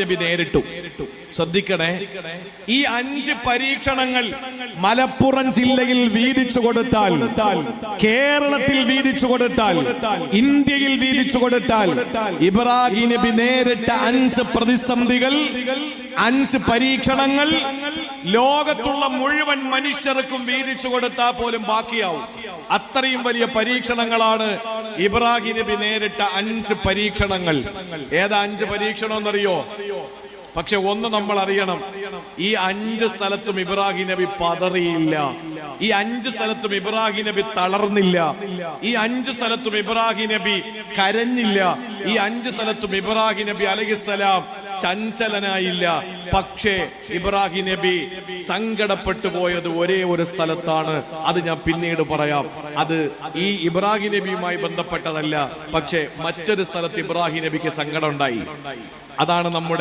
നബി നേരിട്ടു. ശ്രദ്ധിക്കണേ, ഈ 5 പരീക്ഷണങ്ങൾ മലപ്പുറം ജില്ലയിൽ വീതിച്ചു കൊടുത്താൽ, കേരളത്തിൽ വീതിച്ചു കൊടുത്താൽ, ഇന്ത്യയിൽ വീതിച്ചു കൊടുത്താൽ, ഇബ്രാഹിം നബി നേരിട്ട 5 പ്രതിസന്ധികൾ, 5 പരീക്ഷണങ്ങൾ ലോകത്തുള്ള മുഴുവൻ മനുഷ്യർക്കും വീതിച്ചു കൊടുത്താൽ പോലും ബാക്കിയാവും. അത്രയും വലിയ പരീക്ഷണങ്ങളാണ് ഇബ്രാഹിം നബി നേരിട്ട 5 പരീക്ഷണങ്ങൾ. ഏതാ 5 പരീക്ഷണം എന്നറിയോ? പക്ഷെ ഒന്ന് നമ്മൾ അറിയണം, ഈ 5 സ്ഥലത്തും ഇബ്രാഹിം നബി പതറിയില്ല. ഈ 5 സ്ഥലത്തും ഇബ്രാഹിം നബി തളർന്നില്ല. ഈ 5 സ്ഥലത്തും ഇബ്രാഹിം നബി കരഞ്ഞില്ല. ഈ 5 സ്ഥലത്തും ഇബ്രാഹിം നബി അലൈഹിസ്സലാം ചഞ്ചലനായില്ല. പക്ഷേ ഇബ്രാഹിം നബി സങ്കടപ്പെട്ടു പോയത് ഒരേ ഒരു സ്ഥലത്താണ്. അത് ഞാൻ പിന്നീട് പറയാം. അത് ഈ ഇബ്രാഹിം നബിയുമായി ബന്ധപ്പെട്ടതല്ല. പക്ഷേ മറ്റൊരു സ്ഥലത്ത് ഇബ്രാഹിം നബിക്ക് സങ്കടം ഉണ്ടായി. അതാണ് നമ്മുടെ